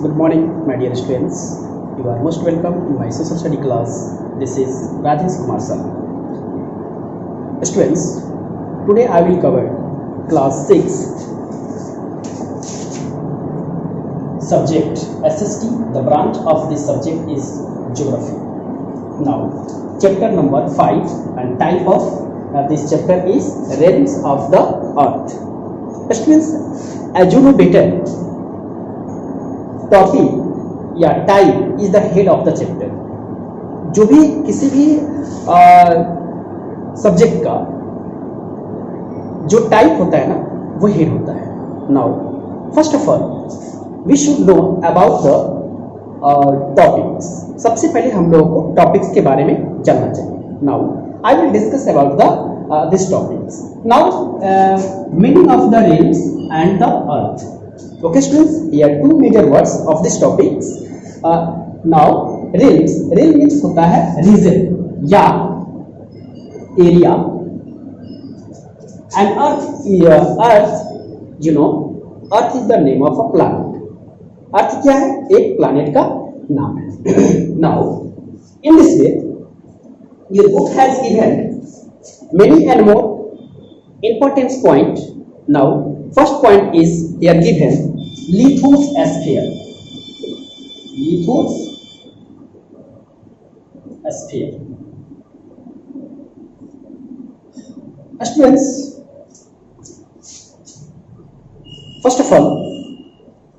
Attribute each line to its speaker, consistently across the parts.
Speaker 1: Good morning, my dear students. You are most welcome in my social study class. This is Rajesh Kumar sir. Students, today I will cover class 6 subject SST. The branch of this subject is geography. Now, chapter number 5 and type of this chapter is realms of the earth. Students, as you know better, topic या type is the head of the chapter. जो भी किसी भी subject का जो type होता है ना, वो हेड होता है. Now first of all we should know about the topics. सबसे पहले हम लोगों को टॉपिक्स के बारे में जानना चाहिए. Now I will discuss about the this topics. Now meaning of the rails and the earth. Okay students, here are two major words of this topics. Now realms, realm means होता है region या area, and earth you know, earth is the name of a planet. earth क्या है? एक planet का नाम है. Now in this way your book has given many and more important point. Now first point is here given lithosphere. Lithosphere. Students, first of all,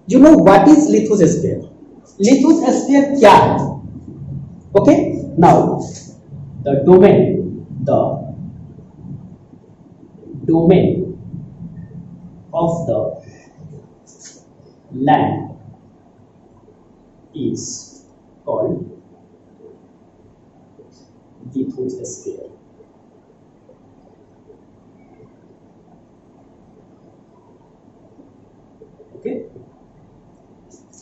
Speaker 1: you know what is lithosphere? Lithosphere क्या है? Okay, now the domain of the land is called lithosphere. Okay,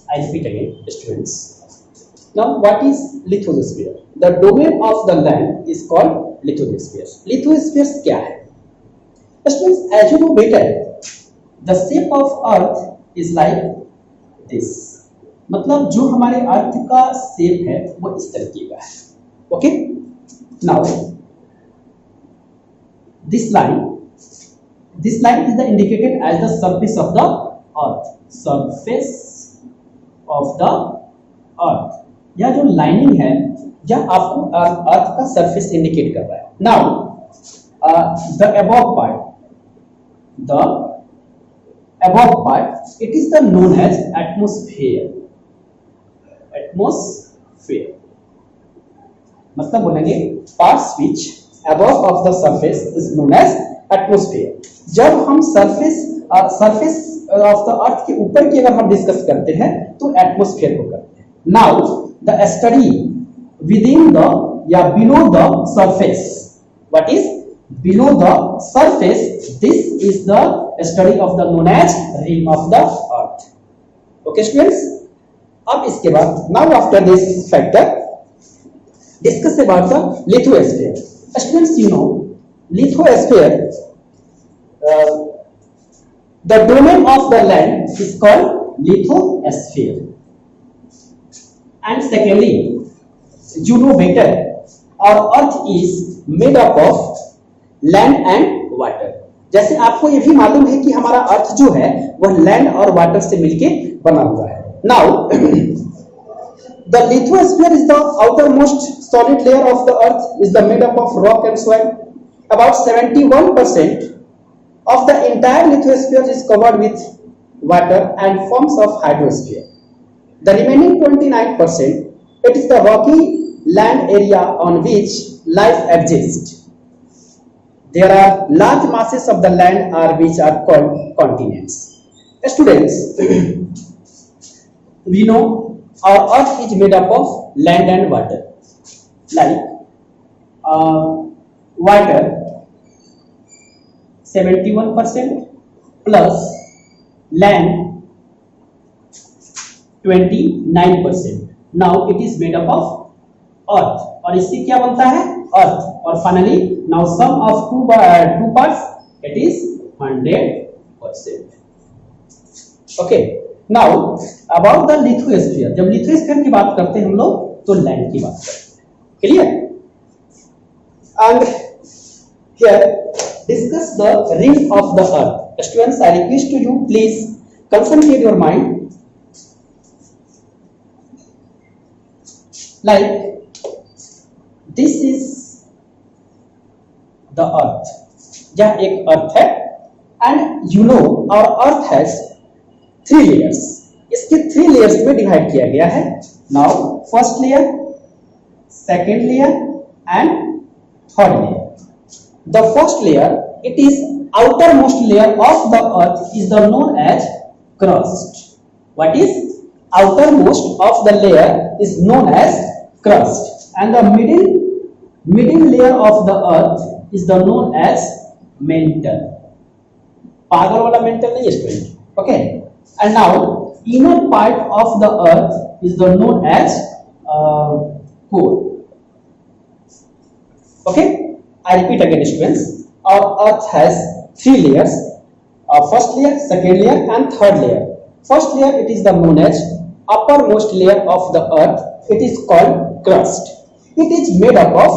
Speaker 1: I repeat again, students. Now what is lithosphere? The domain of the land is called lithosphere. Lithosphere क्या है? Students, as you know better, the shape of earth is like this. मतलब जो हमारे अर्थ का shape है वो इस तरीके का है. Okay, now this line is the indicated as the surface of the earth. Surface of the earth, या जो लाइनिंग है या आपको अर्थ का सरफेस इंडिकेट कर रहा है. Now the above part, above part, it is the known as atmosphere. मतलब बोलेंगे parts which above of the surface is known as atmosphere. जब हम surface of the earth के ऊपर की अगर हम डिस्कस करते हैं तो atmosphere को करते हैं. Now the study within the या below the surface. What is below the surface? This is the study of the known as realm of the earth. Okay students, अब इसके बाद now after this factor discuss about the lithosphere. Students, you know lithosphere, the domain of the land is called lithosphere. And secondly, you know better, our earth is made up of land and water. जैसे आपको ये भी मालूम है कि हमारा अर्थ जो है वह लैंड और वाटर से मिलके बना हुआ है. Now the lithosphere is the outermost solid layer of the earth, is the made up of rock and soil. About 71% of the entire lithosphere is covered with water and forms of hydrosphere. The remaining 29% it is the Rocky land area on which life exist. There are large masses of the land which are called continents. Students, we know our earth is made up of land and water. Like water 71% plus land 29%. Now it is made up of earth. और इससे क्या बनता है? Earth. और finally now sum of two parts, it is 100%. Okay, now about the lithosphere, जब lithosphere की बात करते हैं हम लोग तो लैंड की बात करते हैं, clear. And here discuss the ring of the earth. Students, I request to you please concentrate your mind, like this is the earth, यह एक अर्थ है and you know our earth has 3 layers, इसके 3 layers में divide किया गया है। Now first layer, second layer and third layer. The first layer, it is outermost layer of the earth is the known as crust. What is outermost of the layer is known as crust, and the middle layer of the earth is the known as mantle. पागल वाला mantle नहीं है student, okay? And now inner part of the earth is the known as core. Okay, I repeat again students, our earth has 3 layers, first layer, second layer and third layer. First layer, it is the known as uppermost layer of the earth, it is called crust. It is made up of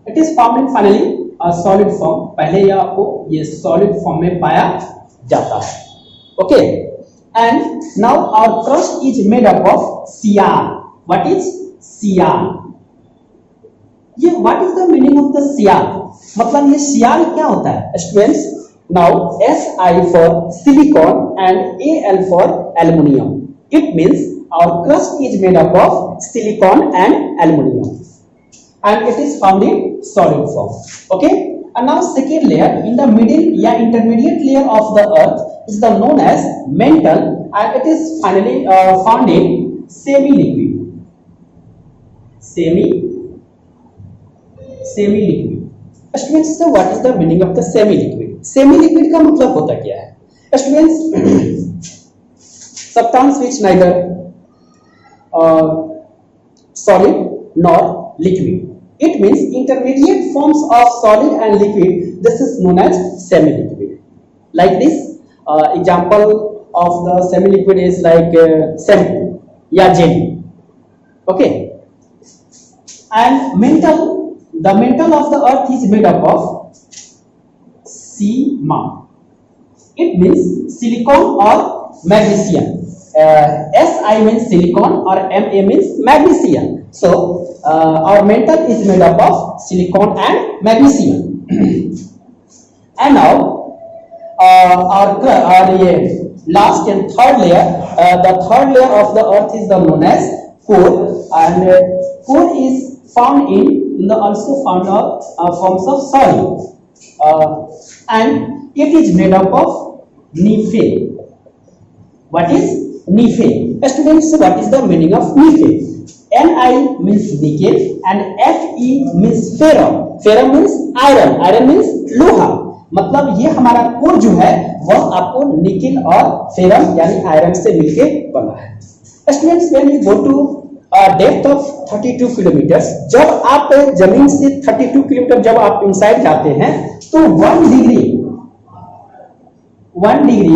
Speaker 1: it is found in finally a solid form, पहले ये आपको ये solid form में पाया जाता है, okay? And now our crust is made up of cyan. What is cyan? ये what is the meaning of the cyan, मतलब ये सियान क्या होता है students? Now SI for silicon and AL for aluminium, it means our crust is made up of silicon and aluminium and it is found in solid form, okay? And now second layer, in the middle या intermediate layer of the earth is the known as mantle, and it is finally found in semi liquid. Semi liquid. Students, so what is the meaning of the semi liquid? Semi liquid का मतलब होता क्या है students? Substance which neither solid nor liquid. It means intermediate forms of solid and liquid. This is known as semi liquid. Like this, example of the semi liquid is like shampoo या jelly, okay? And mantle, the mantle of the earth is made up of CMA. It means silicon or magnesium. SI means silicon or MA means magnesium. So our mantle is made up of silicon and magnesium. And now our last and third layer, the third layer of the earth is the known as core, and core is found in the also found forms of solid, and it is made up of Nephe. What is Nephe? Students, what is the meaning of Nephe? Ni means nickel and Fe means ferrum. Ferrum means iron. Iron means लोहा. मतलब ये हमारा core जो है वह आपको nickel और ferrum यानी आयरन से मिलके बना है। Students, when you go to depth of 32 kilometre, जब आप जमीन से 32 किलोमीटर जब आप इनसाइड जाते हैं तो 1 डिग्री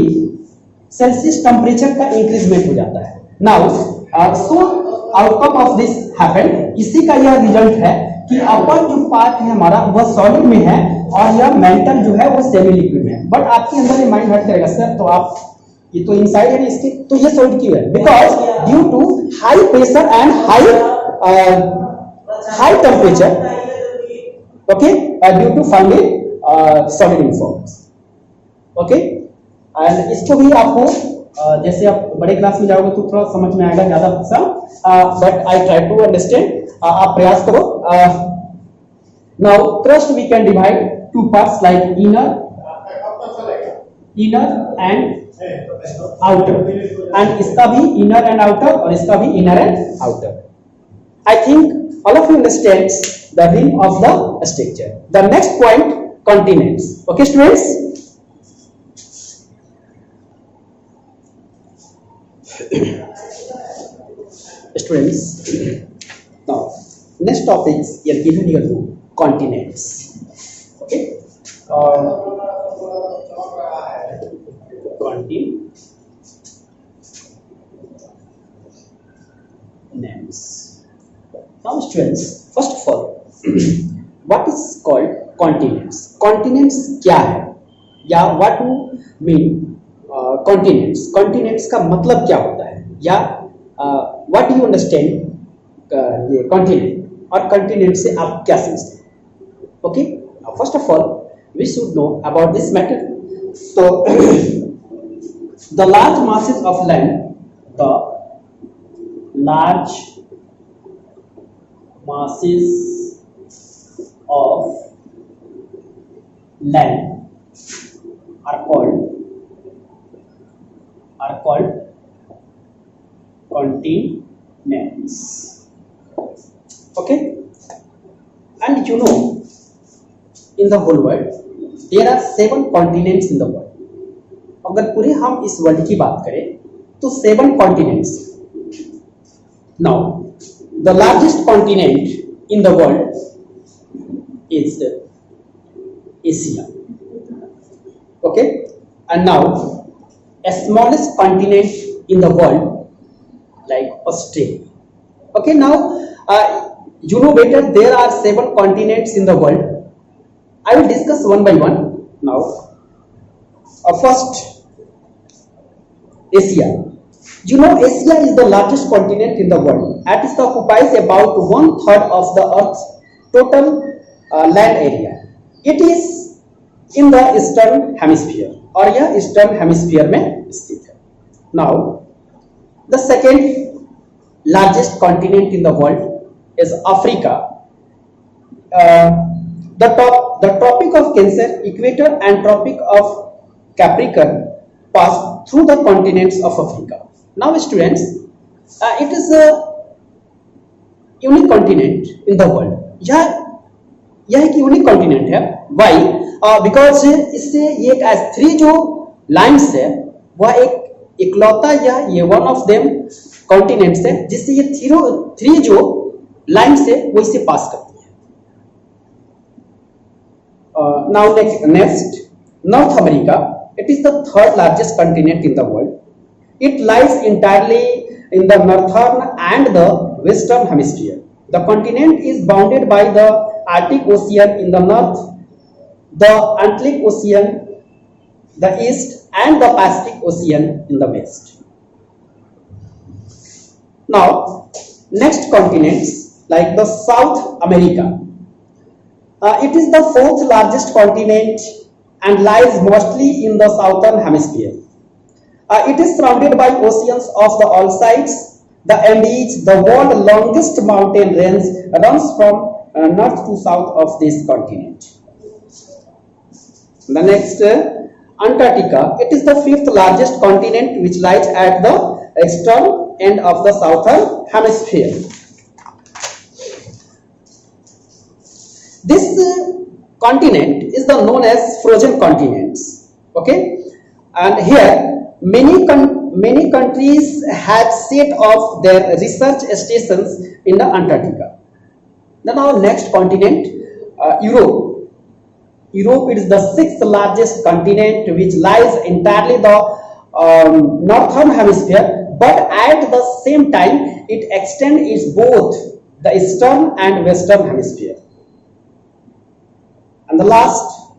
Speaker 1: सेल्सियस टेम्परेचर का इंक्रीजमेंट हो जाता है। Now so outcome of this happened, इसी का यह रिजल्ट है कि अपर जो पार्ट है हमारा वह सॉलिड में है और यह मेंटल जो है वो सेमी लिक्विड में है। बट आपके अंदर ये माइंड हट करेगा सर, तो आप ये तो इनसाइड है इसके, तो ये सॉलिड क्यों है? Because due to high pressure and high temperature, okay, due to found in solid in forms, okay. And इसको भी आपको जैसे आप बड़े क्लास में जाओगे तो थोड़ा समझ में आएगा ज्यादा सा, but I try to understand, आप प्रयास करो। Now crust we can divide two parts like inner and outer, and इसका भी इनर एंड आउटर और इसका भी inner and outer. I think all of you understand the ring of the structure. The next point, continents, okay students. Students, now next topic we are given here to continents, okay? continents. Now students, first of all, what is called continents? Continents क्या है या what do mean continents? Continents का मतलब क्या होता है या what do you understand ये continent और continent से आप क्या समझते हैं? Okay, now first of all we should know about this matter. So the large masses of land, the large masses of land are called continents. Okay, and you know, in the whole world there are 7 continents in the world. अगर पूरे हम इस world की बात करें तो 7 continents. Now the largest continent in the world is Asia. Okay, and now smallest continent in the world like Australia. Okay, now you know better there are 7 continents in the world. I will discuss one by one now. First, Asia. You know, Asia is the largest continent in the world. It occupies about 1/3 of the Earth's total land area. It is in the Eastern Hemisphere, और यह Eastern Hemisphere में स्थित है. Now, the second largest continent in the world is Africa. The Tropic of Cancer, Equator, and Tropic of Capricorn pass through the continents of Africa. Now, students, it is a unique continent in the world. यह एक unique continent है. Y? Because इससे ये एक 3 जो lines है वह एक इकलौता या ये वन ऑफ देम कॉन्टिनेंट्स है जिससे ये 3 जो लाइन्स है वो इससे पास करती है. Now next north America. It is the 3rd largest continent in the world. It lies entirely in the northern and the western hemisphere. The continent is bounded by the Arctic Ocean in the north, the Atlantic Ocean, the east, and the Pacific Ocean in the west. Now, next continents like the South America. It is the 4th largest continent and lies mostly in the southern hemisphere. It is surrounded by oceans of the all sides. The Andes, the world's longest mountain range, runs from north to south of this continent. The next, Antarctica. It is the 5th largest continent which lies at the extreme end of the southern hemisphere. This continent is the known as frozen continents. Okay, and here many countries have set off their research stations in the Antarctica. Then our next continent, Europe. Europe is the 6th largest continent which lies entirely the northern hemisphere, but at the same time it extends both the eastern and western hemisphere. And the last,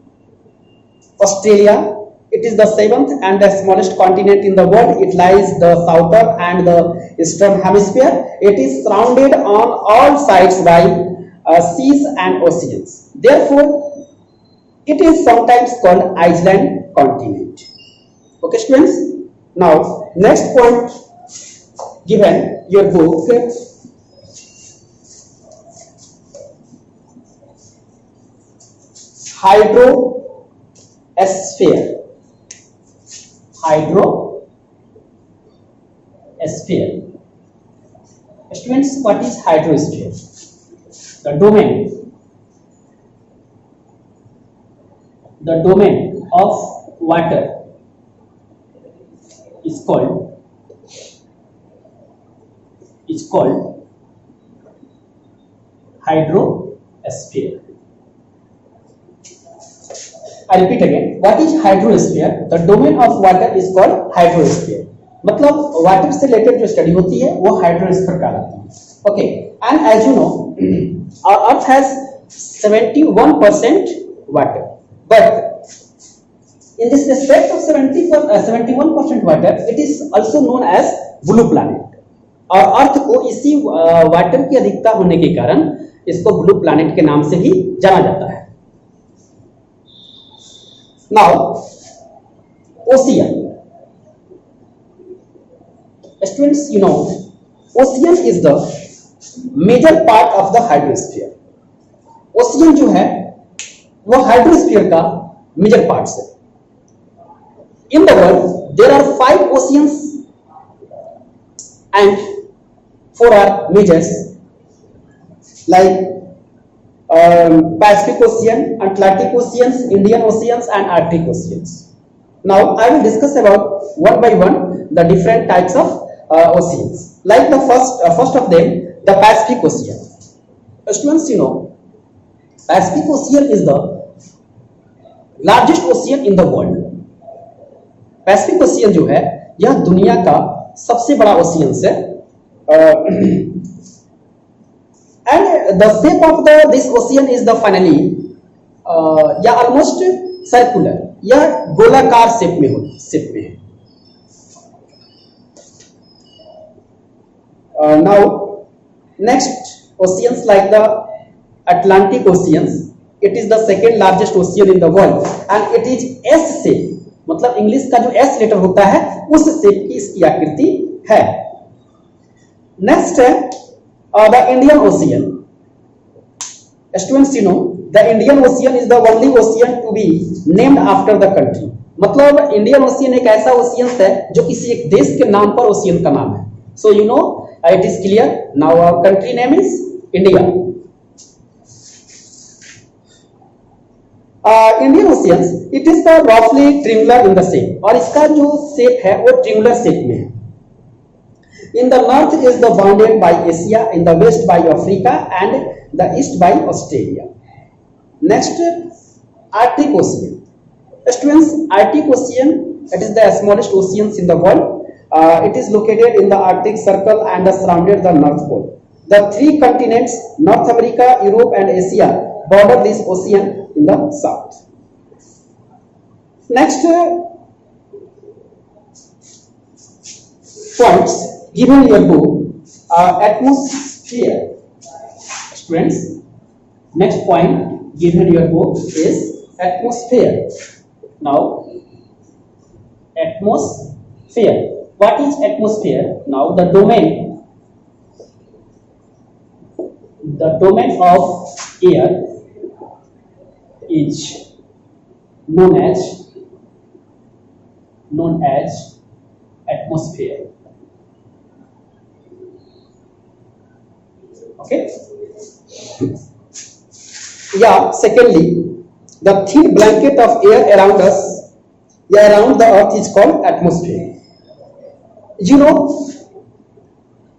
Speaker 1: Australia. It is the 7th and the smallest continent in the world. It lies the southern and the eastern hemisphere. It is surrounded on all sides by seas and oceans. Therefore, it is sometimes called island continent. Okay, students. Now, next point given your book. Hydrosphere. Students, what is hydrosphere? The domain of water is called hydrosphere. I repeat again, what is hydrosphere? The domain of water is called hydrosphere. मतलब water से related जो study होती है वो hydrosphere कहलाती है. Okay, and as you know our earth has 71% water, but in this respect of 71% water, it is also known as blue planet. और अर्थ को इसी वाटर की अधिकता होने के कारण इसको ब्लू प्लैनेट के नाम से भी जाना जाता है. Now ocean. Students, you know ocean is the major part of the hydrosphere. Ocean जो है वो हाइड्रोस्फीयर का मेजर पार्ट है. In the world there are 5 oceans and 4 are majors, like Pacific Ocean, Atlantic Oceans, Indian Oceans and Arctic Oceans. Now I will discuss about one by one the different types of oceans. Like the first of them, the Pacific Ocean. Students, you know Pacific Ocean is the largest ocean in the world. Pacific Ocean जो है यह दुनिया का सबसे बड़ा ocean है. And the shape of this ocean is the finally या almost circular, या गोलाकार शेप में है. Now next oceans like the Atlantic oceans. It is the second largest ocean in the world and it is S shape. मतलब English का जो S letter होता है उस शेप की इसकी आकृति है. नेक्स्ट है the Indian ocean. Students, you know the Indian ocean is the only ocean to be named after the country. मतलब इंडियन ओशियन एक ऐसा ओशियन है जो किसी एक देश के नाम पर ओशियन का नाम है. So you know it is clear. Now our country name is India. Indian oceans it is the रफली ट्रिंगुलर इन द शेप. और इसका जो शेप है वो ट्रिंगुलर शेप में है. In the north is the bounded by Asia, in the west by Africa and the east by Australia. Next Arctic ocean. Students, Arctic ocean it is the smallest ocean in the world. It is located in the Arctic circle and surrounded the north pole. The 3 continents North America, Europe and Asia border this ocean in the south. Next points given in your book are atmosphere. Students, next point given in your book is atmosphere. Now atmosphere. What is atmosphere? Now the domain of air is known as atmosphere. Okay. Yeah. Secondly, the thin blanket of air around us, around the earth is called atmosphere. You know,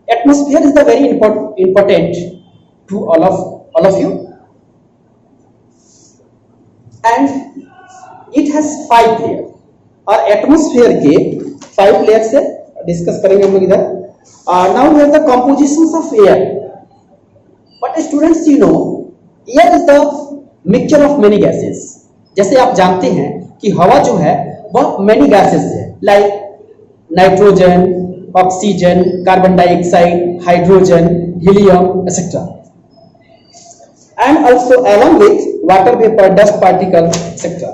Speaker 1: atmosphere is the very important to all of you. And it has 5 layer. और atmosphere के 5 layer से discuss करेंगे हम लोग इधर. Now we have the compositions of air. But students, you know air is the mixture of many gases. जैसे आप जानते हैं कि हवा जो है वह मेनी गैसेस है, like nitrogen, oxygen, carbon dioxide, hydrogen, helium etcetera. And also along with water vapor, dust particle, etc.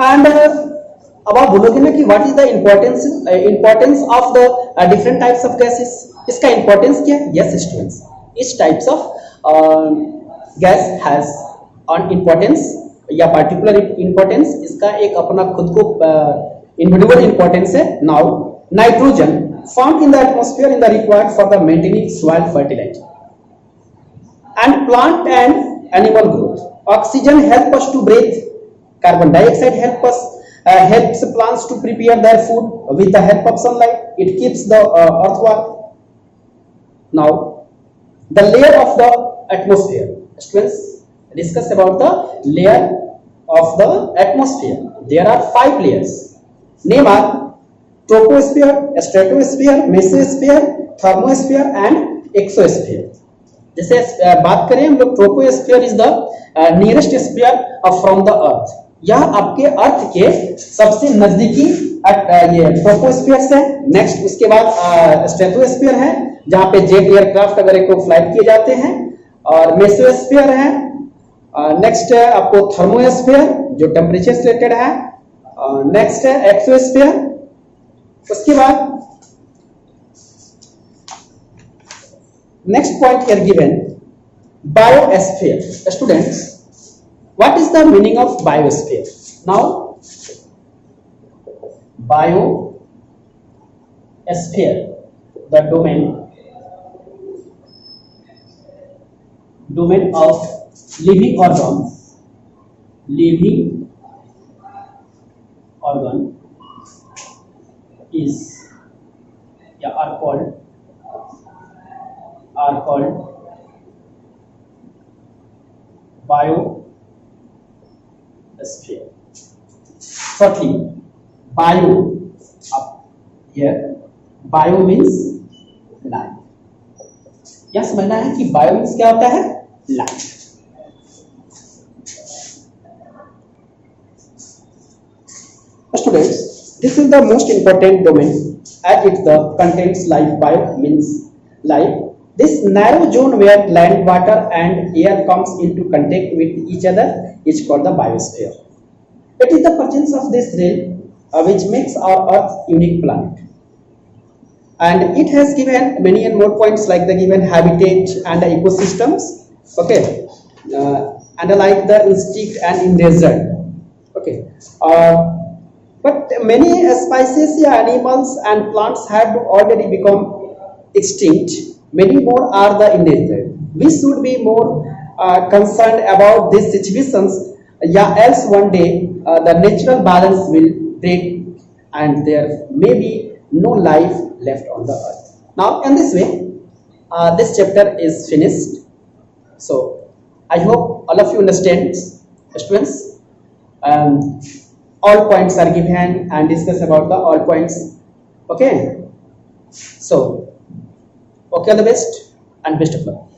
Speaker 1: And अब आप बोलोगे ना कि what is the importance of the different types of gases? इसका importance क्या है? Yes students, each types of gas has an importance या particular importance. इसका एक अपना खुद को individual importance है. Now nitrogen found in the atmosphere in the required for the maintaining soil fertility and plant and animal growth. Oxygen help us to breathe. Carbon dioxide helps plants to prepare their food with the help of sunlight. It keeps the earth warm. Now, the layer of the atmosphere. Students, discuss about the layer of the atmosphere. There are 5 layers. Name are troposphere, stratosphere, mesosphere, thermosphere and exosphere. जैसे बात करें हम लोग, troposphere is the nearest sphere from the earth. यह आपके अर्थ के सबसे नजदीकी ये ट्रोपोस्फीयर है. नेक्स्ट उसके बाद स्ट्रेटोस्फीयर है जहां पे जेट एयरक्राफ्ट वगैरह को फ्लाइट किए जाते हैं, और मेसोस्फीयर है. नेक्स्ट है आपको थर्मोस्फीयर जो टेम्परेचर से रिलेटेड है. नेक्स्ट है एक्सोस्फीयर. उसके बाद next point here given, biosphere. Students, what is the meaning of biosphere? Now biosphere, the domain of living organ is are called biosphere. Firstly, bio, up here, bio means life. यह समझना है कि bio means क्या होता है? Life. Students, this is the most important domain as it contains life. Bio means life. This narrow zone where land, water and air comes into contact with each other is called the biosphere. It is the presence of this realm which makes our Earth unique planet. And it has given many and more points like the given habitat and the ecosystems. Okay, and like the insect and endangered. Okay, but many species, animals and plants have already become extinct. Many more are the endangered. We should be more concerned about these situations, else one day the natural balance will break and there may be no life left on the earth. Now in this way this chapter is finished. So I hope all of you understand, students. All points are given and discuss about the all points. Okay, so okay, all the best and best of luck.